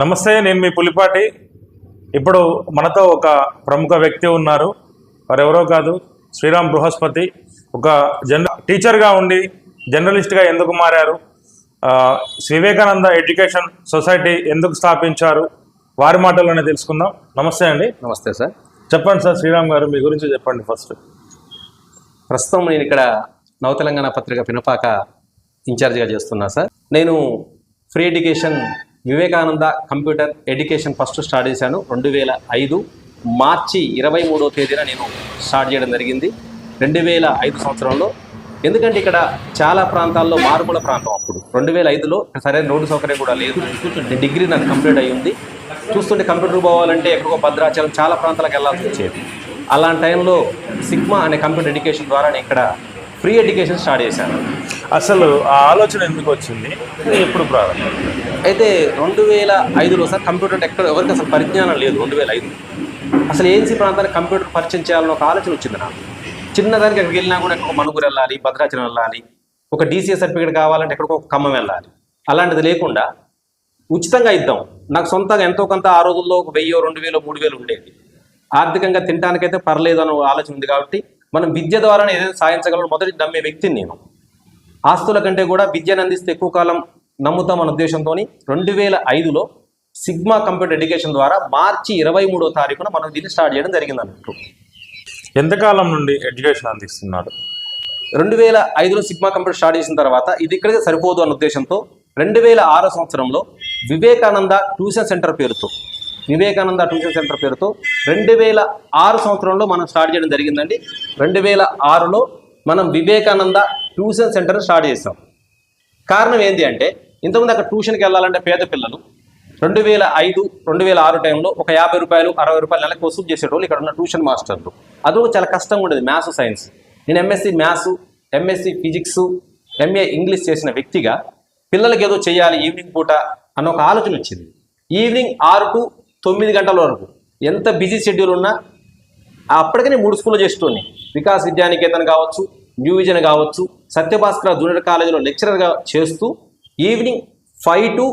నమస్తే, నేను మీ పులిపాటి. ఇప్పుడు మనతో ఒక ప్రముఖ వ్యక్తి ఉన్నారు. వారెవరో కాదు, శ్రీరామ్ బృహస్పతి. ఒక టీచర్గా ఉండి జర్నలిస్ట్గా ఎందుకు మారారు, వివేకానంద ఎడ్యుకేషన్ సొసైటీ ఎందుకు స్థాపించారు, వారి మాటల్లోనే తెలుసుకుందాం. నమస్తే అండి. నమస్తే సార్. చెప్పండి సార్, శ్రీరామ్ గారు మీ గురించి చెప్పండి ఫస్ట్. ప్రస్తుతం నేను ఇక్కడ నవ తెలంగాణ పత్రిక పినపాక ఇన్ఛార్జిగా చేస్తున్నా సార్. నేను free education Vivekananda computer education first start చేశాను 2005 మార్చి 23వ తేదీన నేను స్టార్ట్ చేయడం జరిగింది 2005 సంవత్సరంలో. ఎందుకంటే ఇక్కడ చాలా ప్రాంతాల్లో మారుమూల ప్రాంతం. అప్పుడు 2005లో సరైన రోడ్డు సౌకర్యం కూడా లేదు. డిగ్రీ నాకు కంప్లీట్ అయ్యింది. చూస్తుంటే కంప్యూటర్ పోవాలంటే ఎక్కడికో భద్రాచలం చాలా ప్రాంతాలకు వెళ్ళాల్సి వచ్చేది. అలాంటి టైంలో సిగ్మా అనే కంప్యూటర్ ఎడ్యుకేషన్ ద్వారా నేను ఇక్కడ ఫ్రీ ఎడ్యుకేషన్ స్టార్ట్ చేశాను. అసలు ఆ ఆలోచన ఎందుకు వచ్చింది, ఎప్పుడు ప్రారంభం? అయితే 2005లో సార్ కంప్యూటర్ ఎవరికి అసలు పరిజ్ఞానం లేదు. 2005 అసలు ఏఎన్సీ ప్రాంతానికి కంప్యూటర్ పరిచయం చేయాలని ఒక ఆలోచన వచ్చింది నాకు. చిన్నదానికి ఎక్కడికి వెళ్ళినా కూడా ఎక్కడికో మనుగురు వెళ్ళాలి, భద్రాచలం వెళ్ళాలి, ఒక డీసీఏ సర్టిఫికేట్ కావాలంటే ఎక్కడికో ఖమ్మం వెళ్ళాలి. అలాంటిది లేకుండా ఉచితంగా ఇద్దాం. నాకు సొంతంగా ఎంతో కొంత ఆ రోజుల్లో 1000, 2000, 3000 ఉండేది. ఆర్థికంగా తినడానికైతే పర్లేదు అనే ఆలోచన ఉంది. కాబట్టి మనం విద్య ద్వారానే ఏదైనా సాధించగలను మొదటి నమ్మే వ్యక్తిని నేను. ఆస్తుల కంటే కూడా విద్యను అందిస్తే ఎక్కువ కాలం నమ్ముతామన్న ఉద్దేశంతో 2005లో సిగ్మా కంప్యూటర్ ఎడ్యుకేషన్ ద్వారా మార్చి 23వ తారీఖున మనం దీన్ని స్టార్ట్ చేయడం జరిగింది అన్నట్టు. ఎంతకాలం నుండి ఎడ్యుకేషన్ అందిస్తున్నారు? 2005లో సిగ్మా కంప్యూటర్ స్టార్ట్ చేసిన తర్వాత ఇది ఇక్కడికే సరిపోదు అన్న ఉద్దేశంతో 2006 సంవత్సరంలో వివేకానంద ట్యూషన్ సెంటర్ పేరుతో 2006 సంవత్సరంలో మనం స్టార్ట్ చేయడం జరిగిందండి. 2006లో మనం వివేకానంద ట్యూషన్ సెంటర్ స్టార్ట్ చేసాం. కారణం ఏంటి అంటే, ఇంతకుముందు అక్కడ ట్యూషన్కి వెళ్ళాలంటే పేద పిల్లలు 2005, 2006 టైంలో ఒక 50 రూపాయలు, 60 రూపాయలు నెలకు వసూలు చేసేటోళ్ళు ఇక్కడ ఉన్న ట్యూషన్ మాస్టర్లు. అది చాలా కష్టంగా ఉండేది. Maths, science. నేను MSc maths, MSc physics, MA English చేసిన వ్యక్తిగా పిల్లలకి ఏదో చేయాలి ఈవినింగ్ పూట అన్న ఒక ఆలోచన వచ్చింది. ఈవినింగ్ 6 to 9 గంటల వరకు ఎంత బిజీ షెడ్యూల్ ఉన్నా అప్పటికనే 3 స్కూల్లో చేసేటోని. వికాస్ విద్యానికేతన్ కావచ్చు, న్యూ విజన్ కావచ్చు, సత్యభాస్కర జూనియర్ కాలేజీలో లెక్చరర్గా చేస్తూ ఈవినింగ్ 5 to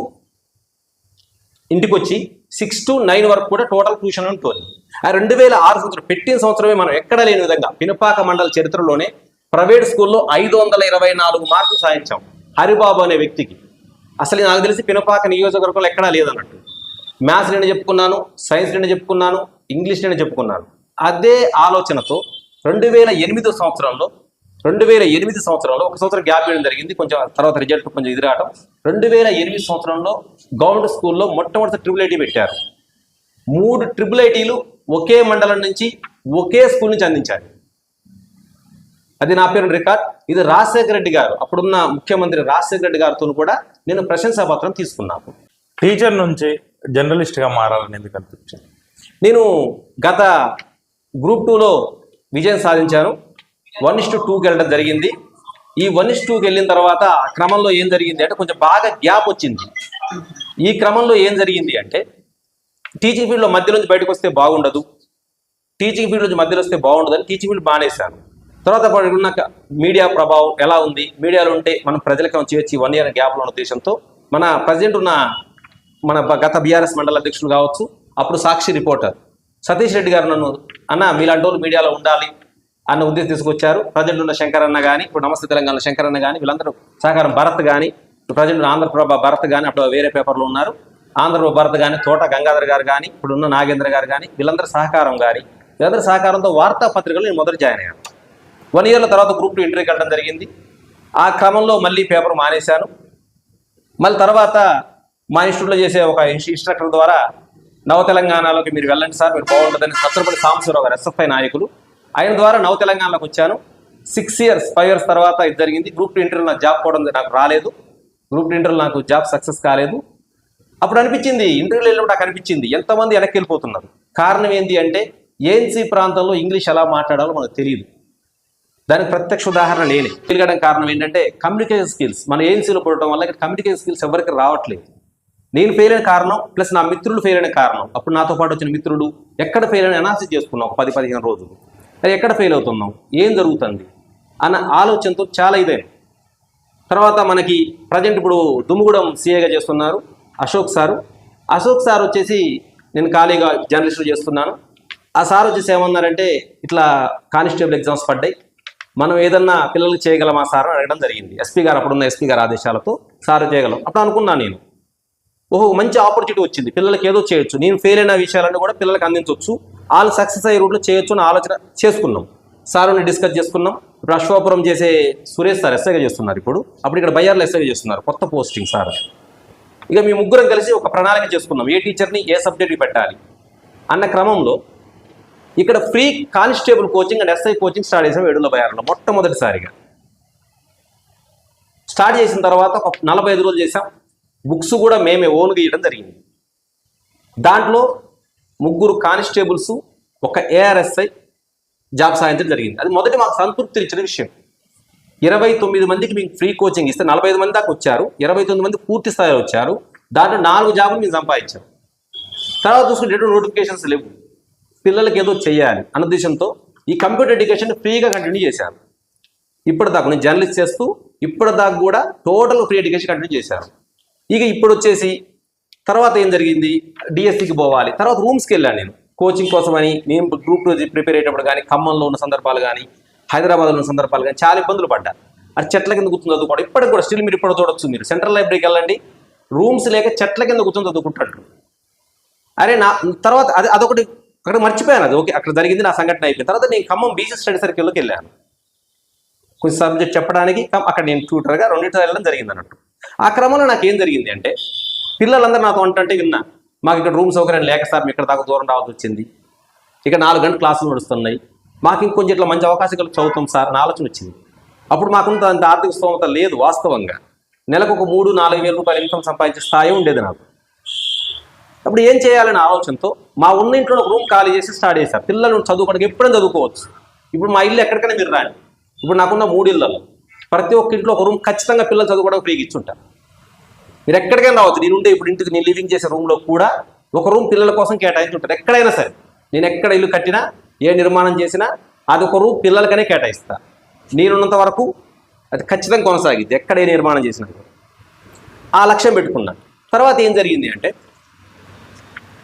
ఇంటికి వచ్చి 6 to 9 వరకు కూడా టోటల్ ట్యూషన్ ఉంటుంది. ఆ 2006 సంవత్సరం పెట్టిన సంవత్సరమే మనం ఎక్కడ లేని విధంగా పినపాక మండల చరిత్రలోనే ప్రైవేట్ స్కూల్లో 524 మార్కులు సాధించాం హరిబాబు అనే వ్యక్తికి. అసలు నాకు తెలిసి పినపాక నియోజకవర్గంలో ఎక్కడా లేదన్నట్టు. మ్యాథ్స్ నేను చెప్పుకున్నాను, సైన్స్ నేను చెప్పుకున్నాను, ఇంగ్లీష్ నేను చెప్పుకున్నాను. అదే ఆలోచనతో 2008 సంవత్సరంలో ఒక సంవత్సరం గ్యాప్ ఇవ్వడం జరిగింది. కొంచెం తర్వాత రిజల్ట్ కొంచెం ఇది రావడం. 2008 సంవత్సరంలో గవర్నమెంట్ స్కూల్లో మొట్టమొదటి ట్రిపుల్ ఐటీ పెట్టారు. 3 ట్రిపుల్ ఐటీలు ఒకే మండలం నుంచి ఒకే స్కూల్ నుంచి అందించారు. అది నా పేరు రికార్డ్. ఇది రాజశేఖర రెడ్డి గారు, అప్పుడున్న ముఖ్యమంత్రి రాజశేఖర రెడ్డి గారితో కూడా నేను ప్రశంసాపత్రం తీసుకున్నాను. టీచర్ నుంచి జర్నలిస్ట్గా మారాలని ఎందుకు అనిపించింది? నేను గత గ్రూప్ 2లో విజయం సాధించాను. 1:2కి వెళ్ళడం జరిగింది. ఈ 1:2కి వెళ్ళిన తర్వాత క్రమంలో ఏం జరిగింది అంటే కొంచెం బాగా గ్యాప్ వచ్చింది. ఈ క్రమంలో ఏం జరిగింది అంటే, టీచింగ్ ఫీల్డ్లో మధ్య నుంచి బయటకు వస్తే బాగుండదు, టీచింగ్ ఫీల్డ్ నుంచి మధ్యలో వస్తే బాగుండదని టీచింగ్ ఫీల్డ్ మానేశాను. తర్వాత ఉన్న మీడియా ప్రభావం ఎలా ఉంది, మీడియాలో ఉంటే మనం ప్రజలకు చేయొచ్చు 1 year గ్యాప్లో ఉన్న ఉద్దేశంతో మన ప్రజెంట్ ఉన్న మన గత బీఆర్ఎస్ మండల అధ్యక్షులు కావచ్చు, అప్పుడు సాక్షి రిపోర్టర్ సతీష్ రెడ్డి గారు నన్ను అన్న మీలాంటి వాళ్ళు మీడియాలో ఉండాలి అన్న ఉద్దేశం తీసుకొచ్చారు. ప్రజెంట్ ఉన్న శంకరన్న కానీ, ఇప్పుడు నమస్తే తెలంగాణ శంకరన్న కానీ, వీళ్ళందరూ సహకారం. భరత్ కానీ, ఇప్పుడు ప్రజెంట్ ఆంధ్రప్రభ భరత్ కానీ, అప్పుడు వేరే పేపర్లో ఉన్నారు. ఆంధ్రప్రభ భరత్ కానీ, తోట గంగాధర్ గారు కానీ, ఇప్పుడున్న నాగేంద్ర గారు కానీ, వీళ్ళందరూ సహకారం కానీ, వీళ్ళందరూ సహకారంతో వార్తాపత్రికలు నేను మొదటి జాయిన్ అయ్యాను. 1 year తర్వాత గ్రూప్ 2 ఇంటర్వ్యూకి వెళ్ళడం జరిగింది. ఆ క్రమంలో మళ్ళీ పేపర్ మానేశాను. మళ్ళీ తర్వాత మా ఇన్స్టిట్యూట్లో చేసే ఒక ఇన్స్ట్రక్టర్ ద్వారా నవ తెలంగాణలోకి మీరు వెళ్ళండి సార్, మీరు బాగుంటుందని సత్రపల్లి సాంబశివరావు గారు ఎస్ఎఫ్ఐ నాయకులు, ఆయన ద్వారా నవ తెలంగాణలోకి వచ్చాను. 5 years తర్వాత ఇది జరిగింది. గ్రూప్ 2 ఇంటర్వ్యూ నాకు జాబ్ పోవడం నాకు రాలేదు. గ్రూప్ 2 ఇంటర్వ్యూలో నాకు జాబ్ సక్సెస్ కాలేదు. అప్పుడు అనిపించింది, ఇంటర్వ్యూలో వెళ్ళినప్పుడు నాకు అనిపించింది ఎంతమంది వెనక్కి వెళ్ళిపోతున్నారు. కారణం ఏంటి అంటే, ఏఎన్సీ ప్రాంతంలో ఇంగ్లీష్ ఎలా మాట్లాడాలో మనకు తెలియదు. దానికి ప్రత్యక్ష ఉదాహరణ నేనే. తిరగడం కారణం ఏంటంటే కమ్యూనికేషన్ స్కిల్స్. మన ఏఎన్సీలో పడటం వల్ల ఇక్కడ కమ్యూనికేషన్ స్కిల్స్ ఎవరికి రావట్లేదు. నేను ఫెయిల్ అయిన కారణం ప్లస్ నా మిత్రులు ఫెయిల్ అయిన కారణం. అప్పుడు నాతో పాటు వచ్చిన మిత్రుడు ఎక్కడ ఫెయిల్ అయిన అనాలిసిస్ చేసుకున్నాం 10-15 రోజులు. అది ఎక్కడ ఫెయిల్ అవుతున్నాం, ఏం జరుగుతుంది అన్న ఆలోచనతో చాలా ఇదైంది. తర్వాత మనకి ప్రజెంట్ ఇప్పుడు దుమ్ముగూడెం సీఏగా చేస్తున్నారు అశోక్ సారు. అశోక్ సార్ వచ్చేసి నేను ఖాళీగా జర్నలిస్టు చేస్తున్నాను. ఆ సార్ వచ్చేసి ఏమన్నారంటే ఇట్లా కానిస్టేబుల్ ఎగ్జామ్స్ పడ్డాయి, మనం ఏదన్నా పిల్లలు చేయగలమా సార్ అని అడగడం జరిగింది. ఎస్పీ గారు అప్పుడున్న ఎస్పీ గారు ఆదేశాలతో సార్ చేయగలం. అప్పుడు అనుకున్నాను నేను, ఓహో మంచి ఆపర్చునిటీ వచ్చింది, పిల్లలకి ఏదో చేయొచ్చు, నేను ఫెయిల్ అయిన విషయాలను కూడా పిల్లలకి అందించవచ్చు, వాళ్ళు సక్సెస్ అయ్యే రూట్లో చేయొచ్చు అని ఆలోచన చేసుకున్నాం. సార్ని డిస్కస్ చేసుకున్నాం. ఇప్పుడు అశ్వాపురం చేసే సురేష్ సార్ ఎస్ఐగా చేస్తున్నారు, అప్పుడు ఇక్కడ బయ్యార్లో ఎస్ఐగా చేస్తున్నారు, కొత్త పోస్టింగ్ సార్. ఇక మీ ముగ్గురం కలిసి ఒక ప్రణాళిక చేసుకున్నాం, ఏ టీచర్ని ఏ సబ్జెక్ట్కి పెట్టాలి అన్న క్రమంలో ఇక్కడ free constable coaching and SI coaching start చేసాం ఏడుల బయ్యార్లో మొట్టమొదటిసారిగా. స్టార్ట్ చేసిన తర్వాత ఒక 45 రోజులు చేసాం. బుక్స్ కూడా మేమే ఓన్గా ఇవ్వడం జరిగింది. దాంట్లో 3 కానిస్టేబుల్స్, ఒక ఏఆర్ఎస్ఐ జాబ్ సాధించడం జరిగింది. అది మొదటి మాకు సంతృప్తి ఇచ్చిన విషయం. 29 మందికి మీకు ఫ్రీ కోచింగ్ ఇస్తే 45 మంది దాకా వచ్చారు, 29 మంది పూర్తి స్థాయిలో వచ్చారు. దాంట్లో 4 జాబులు మేము సంపాదించాం. తర్వాత చూసుకుంటే ఎటువంటి నోటిఫికేషన్స్ లేవు, పిల్లలకి ఏదో చేయాలి అన్న ఉద్దేశంతో ఈ కంప్యూటర్ ఎడ్యుకేషన్ ఫ్రీగా కంటిన్యూ చేశాను. ఇప్పటిదాకా నేను జర్నలిస్ట్ చేస్తూ ఇప్పటిదాకా కూడా టోటల్ ఫ్రీ ఎడ్యుకేషన్ కంటిన్యూ చేశాను. ఇక ఇప్పుడు వచ్చేసి తర్వాత ఏం జరిగింది, డిఎస్సికి పోవాలి. తర్వాత రూమ్స్కి వెళ్ళాను నేను కోచింగ్ కోసమని. నేను గ్రూప్ 2 ప్రిపేర్ అయ్యేటప్పుడు కానీ, ఖమ్మంలో ఉన్న సందర్భాలు కానీ, హైదరాబాద్లో ఉన్న సందర్భాలు కానీ చాలా ఇబ్బందులు పడ్డా. అది చెట్ల కింద కూర్చొని చదువుకోవడం ఇప్పటికి కూడా స్టిల్ మీరు ఇప్పుడు చూడొచ్చు. మీరు సెంట్రల్ లైబ్రరీకి వెళ్ళండి, రూమ్స్ లేక చెట్ల కింద కూర్చొని చదువుకుంటారు. అరే నా తర్వాత అదొకటి అక్కడ మర్చిపోయాను. అది ఓకే, అక్కడ జరిగింది, నా సంఘటన అయిపోయిన తర్వాత నేను ఖమ్మం బీసీ స్టడీ సర్కిల్లోకి వెళ్ళాను కొంచెం సబ్జెక్ట్ చెప్పడానికి. అక్కడ నేను ట్యూటర్గా 2 వెళ్ళడం జరిగింది అన్నట్టు. ఆ క్రమంలో నాకు ఏం జరిగింది అంటే, పిల్లలందరూ నాతో అంటే విన్నా, మాకు ఇక్కడ రూమ్ సౌకర్యం లేక సార్ మీ ఇక్కడ దాకా దూరం రావాల్సి వచ్చింది, ఇక 4 గంటలు క్లాసులు నడుస్తున్నాయి, మాకు ఇంకొంచెం ఇట్లా మంచి అవకాశం కలిసి చదువుతాం సార్ అని ఆలోచన వచ్చింది. అప్పుడు మాకుంత అంత ఆర్థిక స్తోమత లేదు వాస్తవంగా. నెలకు ఒక 3-4 వేల రూపాయలు ఇన్కమ్ సంపాదించే స్థాయి ఉండేది నాకు. అప్పుడు ఏం చేయాలనే ఆలోచనతో మా ఉన్న ఇంట్లో ఒక రూమ్ ఖాళీ చేసి స్టార్ట్ చేశారు. పిల్లలు చదువుకోవడానికి ఎప్పుడైనా చదువుకోవచ్చు. ఇప్పుడు మా ఇల్లు ఎక్కడికైనా మీరు రాండి, ఇప్పుడు నాకున్న 3 ఇళ్ళలో ప్రతి ఒక్క ఇంట్లో ఒక రూమ్ ఖచ్చితంగా పిల్లలు చదువుకోవడానికి ఫ్రీగా ఇచ్చుంటారు. మీరు ఎక్కడికైనా రావచ్చు. నేనుండే ఇప్పుడు ఇంటికి నేను లివింగ్ చేసే రూమ్లో కూడా ఒక రూమ్ పిల్లల కోసం కేటాయించుంటారు. ఎక్కడైనా సరే, నేను ఎక్కడ ఇల్లు కట్టినా ఏ నిర్మాణం చేసినా అది ఒక రూమ్ పిల్లలకనే కేటాయిస్తా. నేనున్నంత వరకు అది ఖచ్చితంగా కొనసాగిద్ది, ఎక్కడ ఏ నిర్మాణం చేసినా. ఆ లక్ష్యం పెట్టుకున్నాను. తర్వాత ఏం జరిగింది అంటే,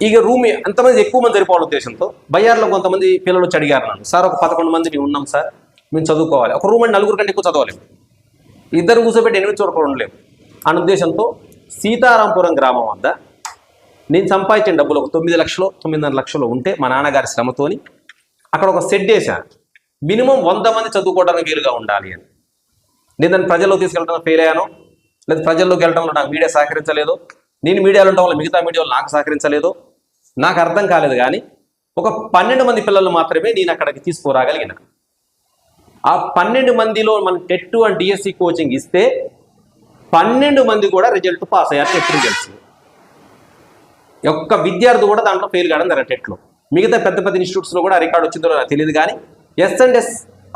ఇక రూమ్ ఎంతమంది ఎక్కువ మంది సరిపోవడం ఉద్దేశంతో బయ్యార్లో కొంతమంది పిల్లలు వచ్చి అడిగారు నన్ను, సార్ ఒక 11 మంది మేము ఉన్నాం సార్, మేము చదువుకోవాలి, ఒక రూమ్ అంటే 4 కంటే ఎక్కువ చదవలేము, 2 కూర్చోబెట్టి 8 చోట్ల ఉండలేము అన్న ఉద్దేశంతో సీతారాంపురం గ్రామం వద్ద నేను సంపాదించిన డబ్బులు ఒక 9 లక్షలు 9.5 లక్షలు ఉంటే మా నాన్నగారి శ్రమతోని అక్కడ ఒక సెట్ వేశాను. మినిమం 100 మంది చదువుకోవడానికి వీలుగా ఉండాలి అని. నేను దాన్ని ప్రజల్లో తీసుకెళ్ళడం ఫెయిల్ అయ్యాను, లేదా ప్రజల్లోకి వెళ్ళడంలో నాకు మీడియా సహకరించలేదు, నేను మీడియాలో ఉండడం వల్ల మిగతా మీడియాలో నాకు సహకరించలేదు, నాకు అర్థం కాలేదు. కానీ ఒక 12 మంది పిల్లలు మాత్రమే నేను అక్కడికి తీసుకురాగలిగిన. ఆ 12 మందిలో మన టెట్ అండ్ డిఎస్సి కోచింగ్ ఇస్తే 12 మంది కూడా రిజల్ట్ పాస్ అయ్యారు. టెట్ రిజల్ట్స్ ఒక్క విద్యార్థి కూడా దాంట్లో ఫెయిల్ కావడం జరగదు టెట్లో. మిగతా పెద్ద పెద్ద ఇన్స్టిట్యూట్స్లో కూడా రికార్డు వచ్చిందో నాకు తెలియదు. కానీ S&S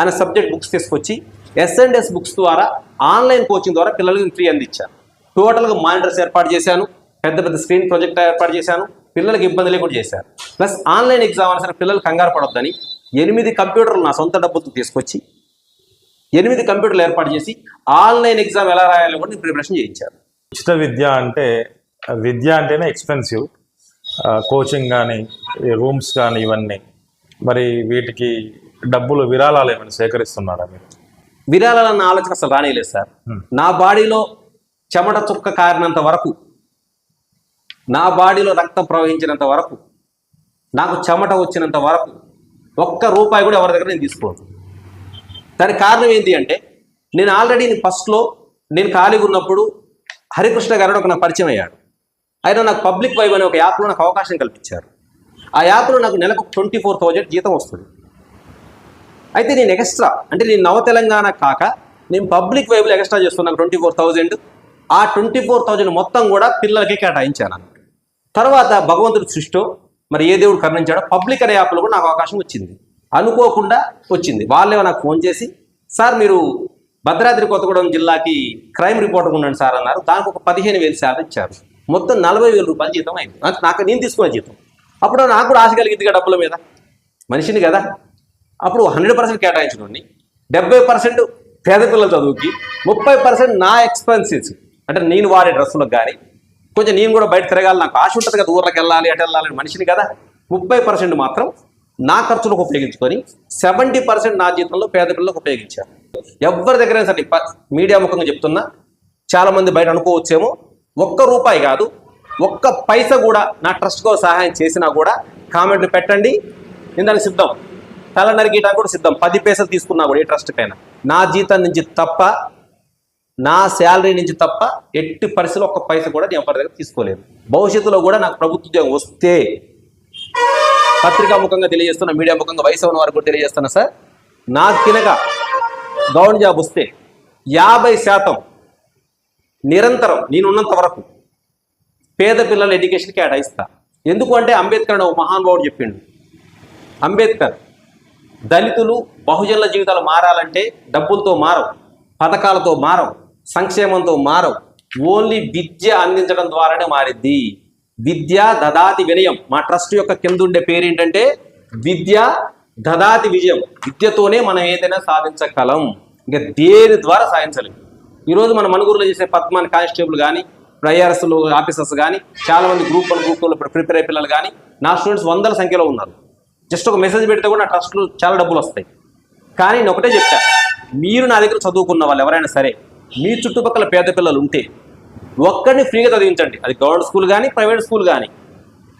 అనే సబ్జెక్ట్ బుక్స్ తీసుకొచ్చి S&S బుక్స్ ద్వారా ఆన్లైన్ కోచింగ్ ద్వారా పిల్లలకి ఫ్రీ అందించాను. టోటల్గా మానిటర్స్ ఏర్పాటు చేశాను, పెద్ద పెద్ద స్క్రీన్ ప్రొజెక్టర్ ఏర్పాటు చేశాను, పిల్లలకి ఇబ్బంది లేకుండా చేశాను. ప్లస్ ఆన్లైన్ ఎగ్జామ్ అని సరే పిల్లలు కంగారు పడొద్దని 8 కంప్యూటర్లు నా సొంత డబ్బుతో తీసుకొచ్చి 8 కంప్యూటర్లు ఏర్పాటు చేసి ఆన్లైన్ ఎగ్జామ్ ఎలా రాయాలో కూడా నేను ప్రిపరేషన్ చేయించాను. ఉచిత విద్య అంటే, విద్య అంటేనే ఎక్స్పెన్సివ్, కోచింగ్ కానీ రూమ్స్ కానీ ఇవన్నీ. మరి వీటికి డబ్బులు విరాళాలు ఏమైనా సేకరిస్తున్నారా మీరు? విరాళాలన్న ఆలోచన అసలు రానిలేదు సార్. నా బాడీలో చెమట చుక్క కారినంత వరకు, నా బాడీలో రక్తం ప్రవహించినంత వరకు, నాకు చెమట వచ్చినంత వరకు ఒక్క రూపాయి కూడా ఎవరి దగ్గర నేను తీసుకోను. దానికి కారణం ఏంటి అంటే, నేను ఆల్రెడీ ఫస్ట్లో నేను ఖాళీగా ఉన్నప్పుడు హరికృష్ణ గారు ఒక నాకు పరిచయం అయ్యాడు. ఆయన నాకు పబ్లిక్ వైబ్ అనే ఒక యాప్లో నాకు అవకాశం కల్పించారు. ఆ యాప్లో నాకు నెలకు 24,000 జీతం వస్తుంది. అయితే నేను ఎక్స్ట్రా అంటే నేను నవ తెలంగాణ కాక నేను పబ్లిక్ వైబ్లో ఎక్స్ట్రా చేస్తున్నాను 24,000. ఆ 24,000 మొత్తం కూడా పిల్లలకి కేటాయించాను. తర్వాత భగవంతుడి సృష్టిలో మరి ఏ దేవుడు కరుణించాడో పబ్లిక్ అనే యాప్లో కూడా నాకు అవకాశం వచ్చింది, అనుకోకుండా వచ్చింది. వాళ్ళేమో నాకు ఫోన్ చేసి, సార్ మీరు భద్రాద్రి కొత్తగూడెం జిల్లాకి క్రైమ్ రిపోర్టర్ ఉండండి సార్ అన్నారు. దానికి ఒక 15,000 శాలరీ ఇచ్చారు. మొత్తం 40,000 రూపాయలు జీతం అయింది. నాకు నేను తీసుకునే జీతం. అప్పుడు నాకు కూడా ఆశ కలిగింది డబ్బుల మీద, మనిషిని కదా. అప్పుడు 100% కేటాయించుకోండి, 70% పేద పిల్లల చదువుకి, 30% నా ఎక్స్పెన్సెస్ అంటే నేను వాడే డ్రెస్సులకు కానీ కొంచెం నేను కూడా బయట తిరగాలి, నాకు ఆశ ఉంటుంది కదా, ఊర్లోకి వెళ్ళాలి అటు వెళ్ళాలి మనిషిని కదా. 30% మాత్రం నా ఖర్చులకు ఉపయోగించుకొని 70% నా జీతంలో పేద పిల్లలకు ఉపయోగించాను. ఎవరి దగ్గర సరే మీడియా ముఖంగా చెప్తున్నా, చాలా మంది బయట అనుకోవచ్చేమో, ఒక్క రూపాయి కాదు, ఒక్క పైసా కూడా నా ట్రస్ట్కో సహాయం చేసినా కూడా కామెంట్లు పెట్టండి, నేను దానికి సిద్ధం. తల నరికేయడానికి కూడా సిద్ధం. 10 పైసలు తీసుకున్నా కూడా ఏ ట్రస్ట్ పైన నా జీతం నుంచి తప్ప, నా శాలరీ నుంచి తప్ప ఎట్టి పరిస్థితుల్లో ఒక్క పైసా కూడా నేను ఎవరి దగ్గర తీసుకోలేదు. భవిష్యత్తులో కూడా నాకు ప్రభుత్వ ఉద్యోగం వస్తే పత్రికా ముఖంగా తెలియజేస్తున్నా, మీడియా ముఖంగా వయసు ఉన్న వారికి కూడా తెలియజేస్తున్నా సార్, నాకు తినక గవర్నమెంట్ జాబ్ వస్తే 50% నిరంతరం నేనున్నంత వరకు పేద పిల్లల ఎడ్యుకేషన్ కేటాయిస్తా. ఎందుకు అంటే అంబేద్కర్ ఒక మహానుభావుడు చెప్పిండు. అంబేద్కర్ దళితులు బహుజనుల జీవితాలు మారాలంటే డబ్బులతో మారవు, పథకాలతో మారవు, సంక్షేమంతో మారవు, ఓన్లీ విద్య అందించడం ద్వారానే మారిద్ది. విద్య దదాతి వినయం. మా ట్రస్ట్ యొక్క కింద ఉండే పేరు ఏంటంటే విద్య దదాతి విజయం. విద్యతోనే మనం ఏదైనా సాధించగలం, ఇంకా దేని ద్వారా సాధించలేము. ఈరోజు మన మనుగురులో చేసే పద్మాని కానిస్టేబుల్ కానీ, ఐఆర్ఎస్లు ఆఫీసర్స్ కానీ, చాలామంది గ్రూప్ 1 గ్రూప్ 2 ప్రిపేర్ అయ్యే పిల్లలు కానీ, నా స్టూడెంట్స్ వందల సంఖ్యలో ఉన్నారు. జస్ట్ ఒక మెసేజ్ పెడితే కూడా నా ట్రస్ట్లో చాలా డబ్బులు వస్తాయి. కానీ నేను ఒకటే చెప్తా, మీరు నా దగ్గర చదువుకున్న వాళ్ళు ఎవరైనా సరే, మీ చుట్టుపక్కల పేద పిల్లలు ఉంటే ఒక్కడిని ఫ్రీగా చదివించండి. అది గవర్నమెంట్ స్కూల్ కానీ, ప్రైవేట్ స్కూల్ కానీ.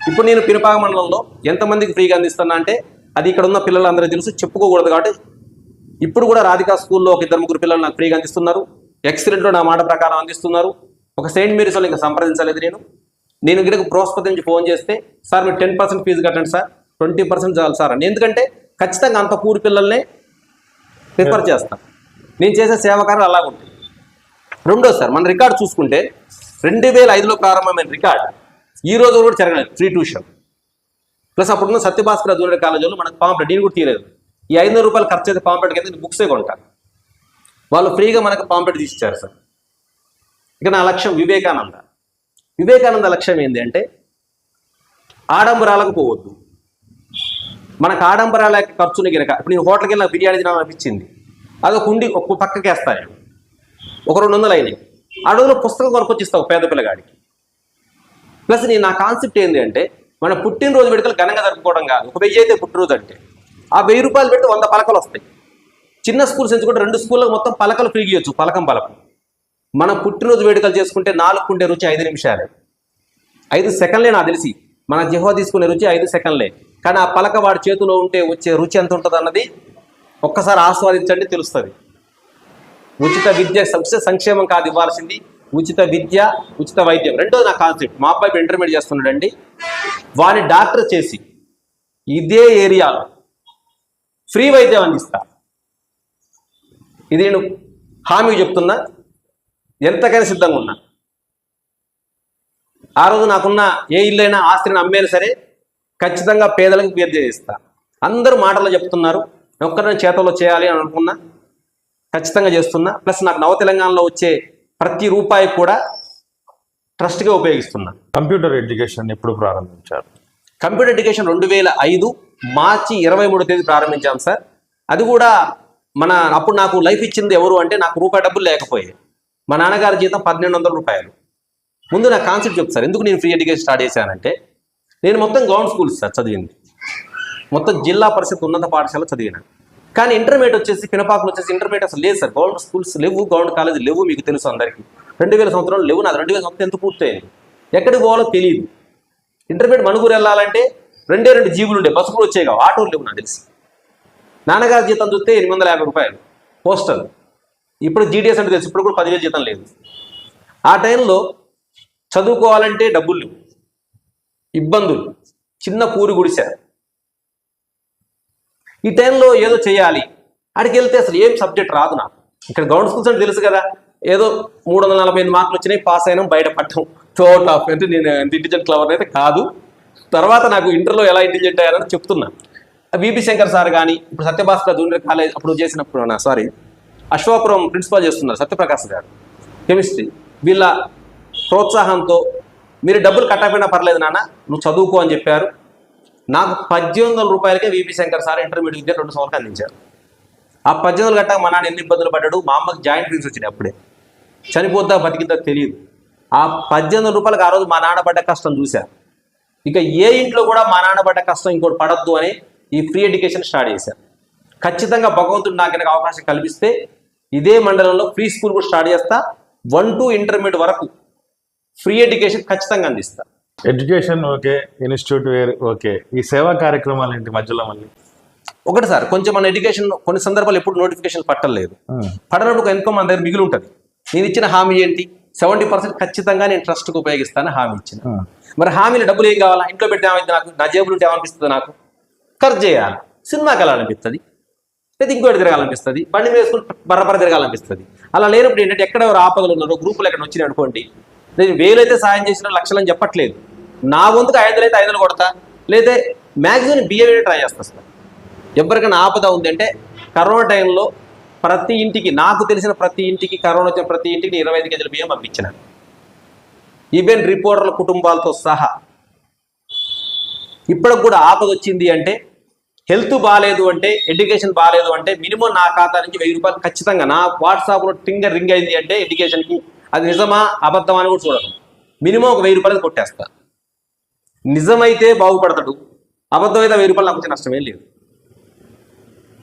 ఇప్పుడు నేను పినపాక మండలంలో ఎంతమందికి ఫ్రీగా అందిస్తున్నా అంటే అది ఇక్కడ ఉన్న పిల్లలందరూ తెలుసు, చెప్పుకోకూడదు కాబట్టి. ఇప్పుడు కూడా రాధికా స్కూల్లో ఒక 2-3 పిల్లలు నాకు ఫ్రీగా అందిస్తున్నారు. ఎక్సలెంట్లో నా మాట ప్రకారం అందిస్తున్నారు. ఒక సెయింట్ మేరీస్ వాళ్ళు ఇంకా సంప్రదించలేదు. నేను గిరకు బృహస్పతి నుంచి ఫోన్ చేస్తే, సార్ మీరు 10% ఫీజు కట్టండి సార్, 20% చాలు సార్ అని. ఎందుకంటే ఖచ్చితంగా అంత పూరి పిల్లల్నే ప్రిఫర్ చేస్తాను. నేను చేసే సేవకార్యం అలాగ ఉంటుంది. రెండోది సార్, మన రికార్డు చూసుకుంటే 2005లో ప్రారంభమైన రికార్డు ఈ రోజు కూడా జరగలేదు. ఫ్రీ ట్యూషన్ ప్లస్ అప్పుడున్న సత్యభాస్కర్ జూనియర్ కాలేజీలో మనకు పాంప్లెట్ నేను కూడా తీయలేదు. ఈ 500 రూపాయలు ఖర్చు అయితే పాంప్లెట్ కింద బుక్సే కొంటాను. వాళ్ళు ఫ్రీగా మనకు పాంప్లెట్ తీసిచ్చారు సార్. ఇక నా లక్ష్యం వివేకానంద లక్ష్యం ఏంటి అంటే ఆడంబరాలకు పోవద్దు. మనకు ఆడంబరాల ఖర్చుని కనుక ఇప్పుడు నేను హోటల్కి వెళ్ళి నాకు బిర్యానీ తినాలని అనిపించింది, అది ఒక పక్కకి వేస్తాను, ఒక 200 అయినాయి. ఆ రోజులో పుస్తకం కొనుక్కొచ్చిస్తావు పేద పిల్లగాడికి. ప్లస్ నా కాన్సెప్ట్ ఏంటి అంటే మన పుట్టినరోజు వేడుకలు ఘనంగా జరుపుకోవడం కాదు. ఒక 1000 అయితే పుట్టినరోజు అంటే ఆ 1000 రూపాయలు పెట్టి 100 పలకలు వస్తాయి. చిన్న స్కూల్స్ నుంచి కూడా 2 స్కూళ్ళకు మొత్తం పలకలు ఫ్రీగా ఇవ్వచ్చు. పలకం మన పుట్టినరోజు వేడుకలు చేసుకుంటే 4 ఉండే రుచి 5 నిమిషాలే, 5 సెకండ్లే. నాకు తెలిసి మన జిహ్వ తీసుకునే రుచి 5 సెకండ్లే. కానీ ఆ పలక వాడి చేతిలో ఉంటే వచ్చే రుచి ఎంత ఉంటుంది అన్నది ఒక్కసారి ఆస్వాదించండి, తెలుస్తుంది. ఉచిత విద్య సంక్షేమం కాదు ఇవ్వాల్సింది, ఉచిత విద్య, ఉచిత వైద్యం. రెండోది నా కాన్సెప్ట్. మా అబ్బాయి ఇంటర్మీడియట్ చేస్తున్నాడండి, వాడిని డాక్టర్ చేసి ఇదే ఏరియాలో ఫ్రీ వైద్యం అందిస్తా. ఇది నేను హామీ చెప్తున్నా, ఎంతకైనా సిద్ధంగా ఉన్నా. ఆ రోజు నాకున్న ఏ ఇల్లైనా ఆస్తిని అమ్మేనా సరే ఖచ్చితంగా పేదలకు విద్య చేస్తా. అందరూ మాటల్లో చెప్తున్నారు, ఒక్కరిని చేతల్లో చేయాలి అని అనుకున్నా, ఖచ్చితంగా చేస్తున్నా. ప్లస్ నాకు నవ తెలంగాణలో వచ్చే ప్రతి రూపాయి కూడా ట్రస్ట్గా ఉపయోగిస్తున్నా. కంప్యూటర్ ఎడ్యుకేషన్ ఎప్పుడు ప్రారంభించారు? కంప్యూటర్ ఎడ్యుకేషన్ 2005 మార్చి 23వ తేదీ ప్రారంభించాం సార్. అది కూడా అప్పుడు నాకు లైఫ్ ఇచ్చింది ఎవరు అంటే నాకు రూపాయి డబ్బులు లేకపోయాయి. మా నాన్నగారి జీతం 1200 రూపాయలు. ముందు నా కాన్సెప్ట్ చెప్తారు ఎందుకు నేను ఫ్రీ ఎడ్యుకేషన్ స్టార్ట్ చేశానంటే, నేను మొత్తం గవర్నమెంట్ స్కూల్స్ సార్ చదివింది, మొత్తం జిల్లా పరిషత్ ఉన్నత పాఠశాల చదివినా. కానీ ఇంటర్మీడియట్ వచ్చేసి పినపాకులు వచ్చేసి ఇంటర్మీడియట్ అసలు లేదు సార్. గవర్నమెంట్ స్కూల్స్ లేవు, గవర్నమెంట్ కాలేజ్ లేవు, మీకు తెలుసు అందరికీ. 2000 సంవత్సరంలో లేవు. నాకు 2000 సంవత్సరం ఎంత పూర్తయింది, ఎక్కడికి పోవాలో తెలియదు. ఇంటర్మీడియట్ మణుగూరు వెళ్ళాలంటే 2 జీబులు ఉండే, బస్సు కూడా వచ్చేగా, ఆటోలు లేవు నాకు తెలిసి. నాన్నగారి జీతం చూస్తే 850 రూపాయలు పోస్టల్. ఇప్పుడు జీడిఎస్ అంటే తెలుసు, ఇప్పుడు కూడా 10,000 జీతం లేదు. ఆ టైంలో చదువుకోవాలంటే డబ్బులు లేవు, ఇబ్బందులు, చిన్న పూరి గుడిశారు. ఈ టైంలో ఏదో చేయాలి, అక్కడికి వెళ్తే అసలు ఏం సబ్జెక్ట్ రాదు నాకు. ఇక్కడ గవర్నమెంట్ స్కూల్స్ అంటే తెలుసు కదా, ఏదో 345 మార్కులు వచ్చినాయి, పాస్ అయినాం, బయట పట్టం, టోట్ ఆఫ్. అంటే నేను ఇంటెలిజెంట్ క్లవర్ అయితే కాదు. తర్వాత నాకు ఇంటర్లో ఎలా ఇంటెలిజెంట్ అయ్యారని చెప్తున్నా. విపి శంకర్ సార్ కానీ, ఇప్పుడు సత్యభాస్కర్ జూనియర్ కాలేజ్ అప్పుడు చేసినప్పుడు అశ్వాపురం ప్రిన్సిపాల్ చేస్తున్నారు సత్యప్రకాశ్ గారు, కెమిస్ట్రీ. వీళ్ళ ప్రోత్సాహంతో మీరు డబ్బులు కట్టకపోయినా పర్లేదు నాన్న, నువ్వు చదువుకో అని చెప్పారు. నాకు 1800 రూపాయలకే విపి శంకర్ సార్ ఇంటర్మీడియట్ విద్య 2 సంవత్సరాలు అందించారు. ఆ 1800 కట్టాక మా నాన్న ఎన్ని ఇబ్బందులు పడ్డాడు. మా అమ్మకి జాయింట్ పెయిన్స్ వచ్చినాయి, అప్పుడే చనిపోద్దా బతికిద్దా తెలియదు. ఆ 18 రూపాయలకు ఆ రోజు మా నాన్న పడ్డ కష్టం చూశా. ఇక ఏ ఇంట్లో కూడా మా నాన్న పడ్డ కష్టం ఇంకోటి పడద్దు అని ఈ ఫ్రీ ఎడ్యుకేషన్ స్టార్ట్ చేశాను. ఖచ్చితంగా భగవంతుడు నాకు కనుక అవకాశం కల్పిస్తే ఇదే మండలంలో ఫ్రీ స్కూల్ కూడా స్టార్ట్ చేస్తా. 1 to ఇంటర్మీడియట్ వరకు ఫ్రీ ఎడ్యుకేషన్ ఖచ్చితంగా అందిస్తా. ఎడ్యుకేషన్ ఓకే, ఇన్స్టిట్యూట్ వేరు ఓకే, ఈ సేవా కార్యక్రమాలు ఏంటి మధ్యలో మళ్ళీ? ఒకటి సార్, కొంచెం మన ఎడ్యుకేషన్ కొన్ని సందర్భాలు ఎప్పుడు నోటిఫికేషన్ పట్టలేదు. పడనప్పుడు ఎంతో మన దగ్గర మిగిలి ఉంటుంది. నేను ఇచ్చిన హామీ ఏంటి? 70% ఖచ్చితంగా నేను ట్రస్ట్కి ఉపయోగిస్తాను హామీ ఇచ్చిన. మరి హామీలో డబ్బులు ఏం కావాలా? ఇంట్లో పెడితే ఏమైంది? నాకు నా జేబులు ఉంటే ఏమనిపిస్తుంది? నాకు ఖర్చు చేయాలి, సినిమాకి వెళ్ళాలనిపిస్తుంది, లేదా ఇంకోటి తిరగాలనిపిస్తుంది, బండి మీద వేసుకుని బర్రబర్ర తిరగాలనిపిస్తుంది. అలా లేనప్పుడు ఏంటంటే ఎక్కడ ఎవరు ఆపదలు ఉన్నారో గ్రూపులు ఎక్కడ వచ్చినాయి అనుకోండి, నేను 1000 అయితే సాయం చేసిన లక్షలని చెప్పట్లేదు. నా వంతుకు 500 అయితే 500 కొడతా, లేదా మ్యాక్సిమం బిహేవియర్ ట్రై చేస్తా సార్. ఎవరికైనా ఆపద ఉంది అంటే కరోనా టైంలో ప్రతి ఇంటికి, నాకు తెలిసిన ప్రతి ఇంటికి, కరోనా వచ్చిన ప్రతి ఇంటికి 25 కేజీల బియ్యం పంపించిన. ఈవెన్ రిపోర్టర్ల కుటుంబాలతో సహా. ఇప్పటికి కూడా ఆపద వచ్చింది అంటే, హెల్త్ బాగాలేదు అంటే, ఎడ్యుకేషన్ బాగాలేదు అంటే మినిమం నా ఖాతా నుంచి 1000 రూపాయలు ఖచ్చితంగా నా వాట్సాప్లో టింగర్ రింగ్ అయింది అంటే ఎడ్యుకేషన్కి, అది నిజమా అబద్ధమా అని కూడా చూడను. మినిమం ఒక 1000 రూపాయలు కొట్టేస్తా. నిజమైతే బాగుపడతాడు, అబద్ధం అయితే 1000 రూపాయలు నాకు వచ్చే నష్టమేం లేదు.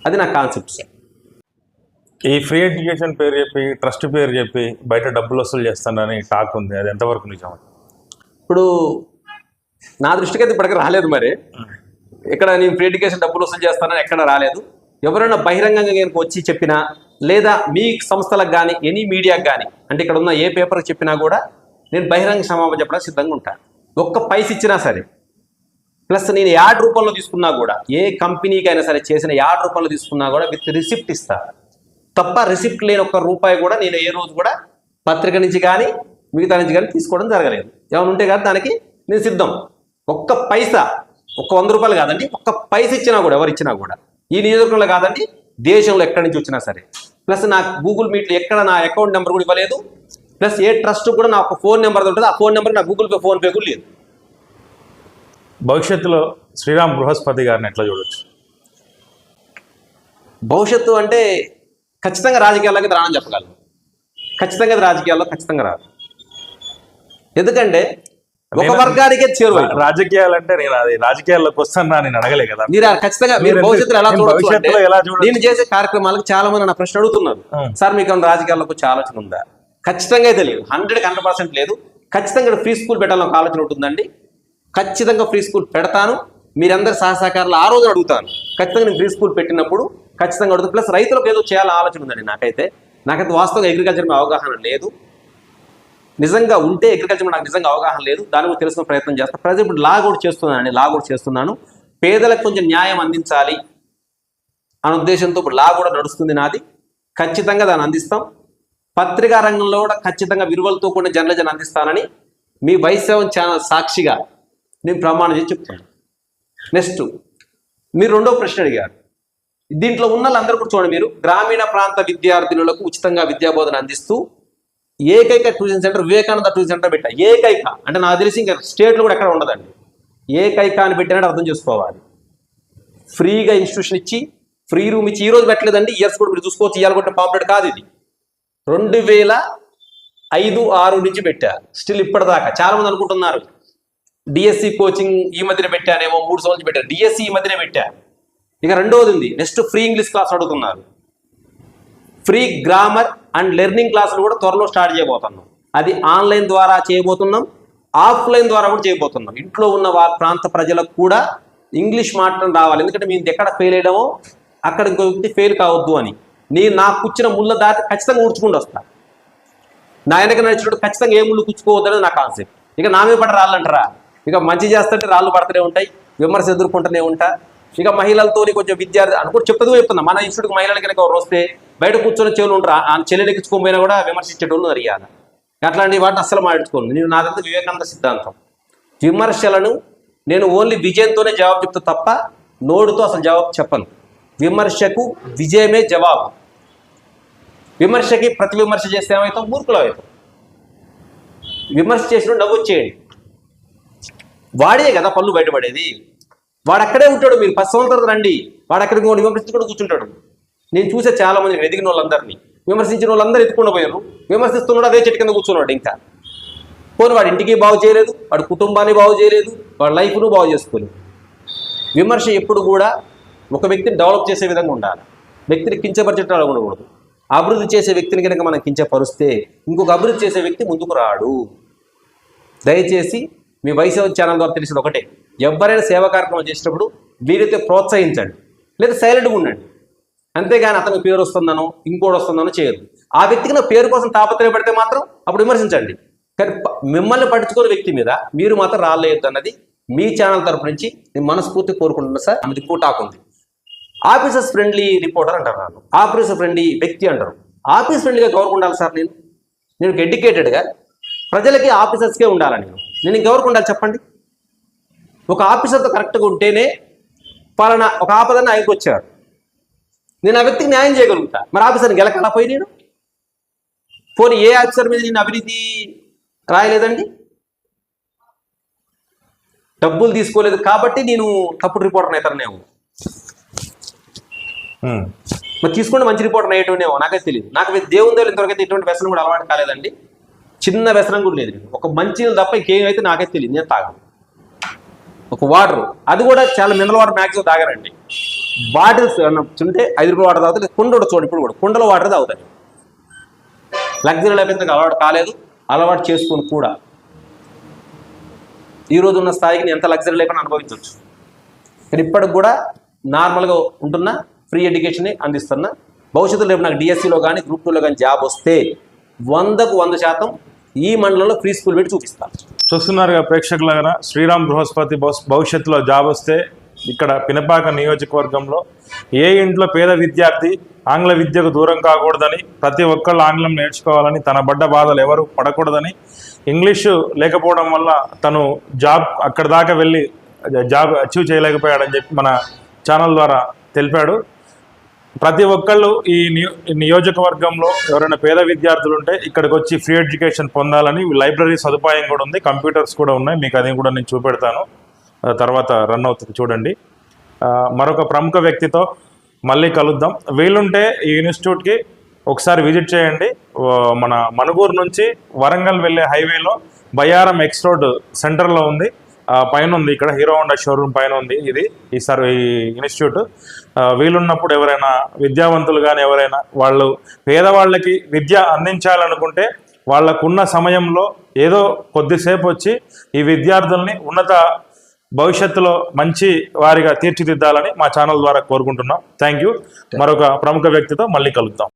అది నా కాన్సెప్ట్ సార్. ఈ ఫ్రీ ఎడ్యుకేషన్ పేరు చెప్పి, ట్రస్ట్ పేరు చెప్పి బయట డబ్బులు వసూలు చేస్తానని టాక్ ఉంది, అది ఎంతవరకు నిజం? ఇప్పుడు నా దృష్టికి అయితే ఇప్పటికీ రాలేదు. మరి ఇక్కడ నేను ఫ్రీ ఎడ్యుకేషన్ డబ్బులు వసూలు చేస్తానని ఎక్కడ రాలేదు. ఎవరైనా బహిరంగంగా నేను వచ్చి చెప్పినా, లేదా మీ సంస్థలకు కానీ ఎనీ మీడియాకి కానీ, అంటే ఇక్కడ ఉన్న ఏ పేపర్కి చెప్పినా కూడా నేను బహిరంగ క్షమాపణ చెప్పడానికి సిద్ధంగా ఉంటాను. ఒక్క పైస ఇచ్చినా సరే, ప్లస్ నేను యాడ్ రూపంలో తీసుకున్నా కూడా, ఏ కంపెనీకి అయినా సరే చేసిన యాడ్ రూపంలో తీసుకున్నా కూడా విత్ రిసిప్ట్ ఇస్తా తప్ప, రిసిప్ట్ లేని ₹1 కూడా నేను ఏ రోజు కూడా పత్రిక నుంచి కానీ మిగతా నుంచి కానీ తీసుకోవడం జరగలేదు. ఏమైనా ఉంటే కానీ దానికి నేను సిద్ధం. ఒక్క పైసా, ఒక ₹100 కాదండి, ఒక్క పైస ఇచ్చినా కూడా, ఎవరు ఇచ్చినా కూడా, ఈ నియోజకవర్గంలో కాదండి, దేశంలో ఎక్కడి నుంచి వచ్చినా సరే. ప్లస్ నాకు గూగుల్ మీట్లో ఎక్కడ నా అకౌంట్ నెంబర్ కూడా ఇవ్వలేదు. ప్లస్ ఏ ట్రస్ట్ కూడా నా ఒక ఫోన్ నెంబర్ ఉంటుంది, ఆ ఫోన్ నెంబర్ నా గూగుల్ పే, ఫోన్ పే కూడా లేదు. భవిష్యత్తులో శ్రీరామ్ బృహస్పతి గారిని ఎట్లా చూడొచ్చు? భవిష్యత్తు అంటే ఖచ్చితంగా రాజకీయాల్లోకి రానని చెప్పగలను. ఖచ్చితంగా రాజకీయాల్లో ఖచ్చితంగా రాదు. ఎందుకంటే ఒక వర్గానికే చేరువ. రాజకీయాలంటే నేను అది రాజకీయాల్లోకి వస్తానా నేను అడగలే కదా. మీరు ఖచ్చితంగా మీరు భవిష్యత్తులో ఎలా చూడొచ్చు? నేను చేసే కార్యక్రమాలకు చాలా మంది నా ప్రశ్న అడుగుతున్నారు, సార్ మీకు రాజకీయాల్లోకి వచ్చే ఆలోచన ఉందా? ఖచ్చితంగా అయితే లేదు, 100% లేదు. ఖచ్చితంగా ఫ్రీ స్కూల్ పెట్టాలని ఒక ఆలోచన ఉంటుందండి. ఖచ్చితంగా ఫ్రీ స్కూల్ పెడతాను. మీరందరూ సహకారాలు ఆ రోజు అడుగుతాను. ఖచ్చితంగా నేను ఫ్రీ స్కూల్ పెట్టినప్పుడు ఖచ్చితంగా అడుగుతాను. ప్లస్ రైతులకు ఏదో చేయాలని ఆలోచన ఉందండి. నాకైతే వాస్తవంగా అగ్రికల్చర్ మీద అవగాహన లేదు. నిజంగా ఉంటే అగ్రికల్చర్ నాకు నిజంగా అవగాహన లేదు. దాని గురించి తెలుసుకునే ప్రయత్నం చేస్తాను. ప్రజలు ఇప్పుడు లా కూడా చేస్తున్నాను. పేదలకు కొంచెం న్యాయం అందించాలి అనే ఉద్దేశంతో ఇప్పుడు లా కూడా నడుస్తుంది నాది. ఖచ్చితంగా దాన్ని అందిస్తాం. పత్రికా రంగంలో కూడా ఖచ్చితంగా విలువలతో కూడిన జర్నలిజం అందిస్తానని మీ వైశ్యవం ఛానల్ సాక్షిగా నేను ప్రమాణం చేసి చెప్తున్నాను. నెక్స్ట్ మీరు రెండో ప్రశ్న అడిగారు. దీంట్లో ఉన్న వాళ్ళందరూ కూడా చూడండి, మీరు గ్రామీణ ప్రాంత విద్యార్థినులకు ఉచితంగా విద్యాబోధన అందిస్తూ ఏకైక tuition centre Vivekananda tuition centre పెట్టా. ఏకైక అంటే నాకు తెలిసి ఇంకా స్టేట్లో కూడా ఎక్కడ ఉండదండి. ఏకైక అని పెట్టినట్టు అర్థం చేసుకోవాలి. ఫ్రీగా ఇన్స్టిట్యూషన్ ఇచ్చి, ఫ్రీ రూమ్ ఇచ్చి, ఈ రోజు పెట్టలేదండి, ఇయర్స్ కూడా మీరు చూసుకోవచ్చు. ఇవాళ కొట్టిన పాంప్లెట్ కాదు ఇది. 2005-6 నుంచి పెట్టా. స్టిల్ ఇప్పటిదాకా చాలా మంది అనుకుంటున్నారు డిఎస్సి కోచింగ్ ఈ మధ్యన పెట్టానేమో, 3 సంవత్సరాల నుంచి పెట్టాను. డిఎస్సి ఈ మధ్యనే పెట్టా. ఇక రెండోది ఉంది, నెక్స్ట్ ఫ్రీ ఇంగ్లీష్ క్లాస్ అడుగుతున్నారు. ఫ్రీ గ్రామర్ అండ్ లెర్నింగ్ క్లాసులు కూడా త్వరలో స్టార్ట్ చేయబోతున్నాం. అది ఆన్లైన్ ద్వారా చేయబోతున్నాం, ఆఫ్లైన్ ద్వారా కూడా చేయబోతున్నాం. ఇంట్లో ఉన్న ప్రాంత ప్రజలకు కూడా ఇంగ్లీష్ మాట్లాడడం రావాలి. ఎందుకంటే మేము ఎక్కడ ఫెయిల్ అయ్యామో అక్కడ ఇంకో వ్యక్తి ఫెయిల్ కావద్దు అని నేను నాకు కూర్చున్న ముళ్ళ దాటి ఖచ్చితంగా ఊడ్చుకుంటూ వస్తాను. నా వెనక నడిచినట్టు ఖచ్చితంగా ఏ ముళ్ళు కూర్చుకోవద్దని నా కాన్సెప్ట్. ఇక నా మీద పడ రాళ్ళంటారా? ఇక మంచి చేస్తుంటే రాళ్ళు పడుతూనే ఉంటాయి, విమర్శ ఎదుర్కొంటూనే ఉంటా. ఇక మహిళలతో కొంచెం విద్యార్థి అనుకుంటే చెప్తున్నా, మన ఇన్స్టిట్యూట్కి మహిళలు కనుక ఎవరు వస్తే బయట కూర్చొని చెవులు ఉంటారు, ఆ చెల్లెలు ఎక్కించుకోకపోయినా కూడా విమర్శించేటోళ్ళు అడిగాను. అట్లాంటి వాటిని అస్సలు మాట్లాడుకోను. నేను నాదంతా వివేకానంద సిద్ధాంతం. విమర్శలను నేను ఓన్లీ విజయంతోనే జవాబు చెప్తా తప్ప నోడుతో అసలు జవాబు చెప్పను. విమర్శకు విజయమే జవాబు. విమర్శకి ప్రతి విమర్శ చేస్తే ఏమవుతాం? మూర్ఖులు అవుతాం. విమర్శ చేసిన నవ్వు వచ్చేయండి. వాడే కదా పళ్ళు బయటపడేది. వాడు అక్కడే ఉంటాడు. మీరు 10 సంవత్సరాలు రండి, వాడు అక్కడికి విమర్శించుకుంటూ కూర్చుంటాడు. నేను చూసే చాలా మంది ఎదిగిన వాళ్ళందరినీ, విమర్శించిన వాళ్ళందరూ ఎత్తుకుండా పోయారు. విమర్శిస్తున్నాడు, అదే చెట్టు కింద కూర్చున్నాడు. ఇంకా పోనీ వాడి ఇంటికి బాగు చేయలేదు, వాడి కుటుంబాన్ని బాగు చేయలేదు, వాడి లైఫ్ను బాగు చేసుకోలేదు. విమర్శ ఎప్పుడు కూడా ఒక వ్యక్తిని డెవలప్ చేసే విధంగా ఉండాలి, వ్యక్తిని కించపరిచేటట్టు ఉండకూడదు. అభివృద్ధి చేసే వ్యక్తిని కనుక మనం కించపరుస్తే ఇంకొక అభివృద్ధి చేసే వ్యక్తి ముందుకు రాడు. దయచేసి మీ వైసీఆర్ ఛానల్ ద్వారా తెలిసింది ఒకటే, ఎవరైనా సేవా కార్యక్రమం చేసేటప్పుడు వీరైతే ప్రోత్సహించండి, లేదా సైలెంట్గా ఉండండి. అంతేగాని అతనికి పేరు వస్తుందనో ఇంకోటి వస్తుందనో చేయదు. ఆ వ్యక్తికి నా పేరు కోసం తాపత్రయపడితే మాత్రం అప్పుడు విమర్శించండి. కానీ మిమ్మల్ని పట్టించుకునే వ్యక్తి మీద మీరు మాత్రం రాలేదు అన్నది మీ ఛానల్ తరపు నుంచి నేను మనస్ఫూర్తి కోరుకుంటున్నాను సార్. ఆమెది ఎక్కువ టాక్ ఉంది. ఆఫీసర్స్ ఫ్రెండ్లీ రిపోర్టర్ అంటారు, నన్ను ఆఫీసర్ ఫ్రెండ్లీ వ్యక్తి అంటారు. ఆఫీస్ ఫ్రెండ్లీగా ఎవరికి ఉండాలి సార్? నేను ఎడ్యుకేటెడ్గా ప్రజలకి ఆఫీసర్స్కే ఉండాలని నేను ఇంకెవరికి ఉండాలి చెప్పండి? ఒక ఆఫీసర్తో కరెక్ట్గా ఉంటేనే పలానా ఒక ఆపదన్న ఆయనకు వచ్చాడు, నేను ఆ వ్యక్తికి న్యాయం చేయగలుగుతా. మరి ఆఫీసర్ని గెలకలా పోయి నేను పోనీ ఏ ఆఫీసర్ మీద నేను అవినీతి రాయలేదండి, డబ్బులు తీసుకోలేదు కాబట్టి నేను తప్పుడు రిపోర్టర్ అవుతానేమో. మరి తీసుకుంటే మంచి రిపోర్టర్ అయ్యేటోనేమో, నాకైతే తెలియదు. నాకు దేవుని దగ్గర ఇంతవరకైతే ఇటువంటి వ్యసనం కూడా అలవాటు కాలేదండి, చిన్న వ్యసనం కూడా లేదు. ఒక మంచి తప్ప ఇంకేమైతే నాకైతే తెలియదు. నేను తాగను. ఒక వాటర్, అది కూడా చాలా మినరల్ వాటర్ మ్యాక్సిమం తాగారండి. బాటిల్స్ చుంటే 5 రూపాయల వాటర్ తాగుతాయి, కుండ కూడా చూడండి, ఇప్పుడు కూడా కుండలో వాటర్ తాగుతాయి. లగ్జరీ లైఫ్ అయితే అలవాటు కాలేదు, అలవాటు చేసుకుని కూడా ఈరోజు ఉన్న స్థాయికి నేను ఎంత లగ్జరీ లైఫ్ అని అనుభవించవచ్చు. కానీ ఇప్పటికి కూడా నార్మల్గా ఉంటున్నా, ఫ్రీ ఎడ్యుకేషన్ అందిస్తున్నా. భవిష్యత్తులో రేపు నాకు డిఎస్సిలో కానీ గ్రూప్ 2లో కానీ జాబ్ వస్తే 100కు 100% ఈ మండలంలో ఫ్రీ స్కూల్ పెట్టి చూపిస్తాను. చూస్తున్నారుగా ప్రేక్షకులారా, శ్రీరామ్ బృహస్పతి భవిష్యత్తులో జాబ్ వస్తే ఇక్కడ పినపాక నియోజకవర్గంలో ఏ ఇంట్లో పేద విద్యార్థి ఆంగ్ల విద్యకు దూరం కాకూడదని, ప్రతి ఒక్కళ్ళు ఆంగ్లం నేర్చుకోవాలని, తన పడ్డ బాధలు ఎవరు పడకూడదని, ఇంగ్లీషు లేకపోవడం వల్ల తను జాబ్ అక్కడ దాకా వెళ్ళి జాబ్ అచీవ్ చేయలేకపోయాడని చెప్పి మన ఛానల్ ద్వారా తెలిపాడు. ప్రతి ఒక్కళ్ళు ఈ నియోజకవర్గంలో ఎవరైనా పేద విద్యార్థులు ఉంటే ఇక్కడికి వచ్చి ఫ్రీ ఎడ్యుకేషన్ పొందాలని, లైబ్రరీ సదుపాయం కూడా ఉంది, కంప్యూటర్స్ కూడా ఉన్నాయి. మీకు అది కూడా నేను చూపెడతాను, తర్వాత రన్ అవుతుంది చూడండి. మరొక ప్రముఖ వ్యక్తితో మళ్ళీ కలుద్దాం. వీలుంటే ఈ ఇన్స్టిట్యూట్కి ఒకసారి విజిట్ చేయండి. మన మనుగూరు నుంచి వరంగల్ వెళ్ళే హైవేలో బయ్యారం ఎక్స్ రోడ్ సెంటర్లో ఉంది, పైన ఉంది, ఇక్కడ హీరో హోండా షోరూమ్ పైన ఉంది ఈ ఇన్స్టిట్యూట్. వీలున్నప్పుడు ఎవరైనా విద్యావంతులు కానీ ఎవరైనా వాళ్ళు పేదవాళ్ళకి విద్య అందించాలనుకుంటే వాళ్ళకున్న సమయంలో ఏదో కొద్దిసేపు వచ్చి ఈ విద్యార్థుల్ని ఉన్నత భవిష్యత్తులో మంచి వారిగా తీర్చిదిద్దాలని మా ఛానల్ ద్వారా కోరుకుంటున్నాం. Thank you. మరొక ప్రముఖ వ్యక్తితో మళ్ళీ కలుద్దాం.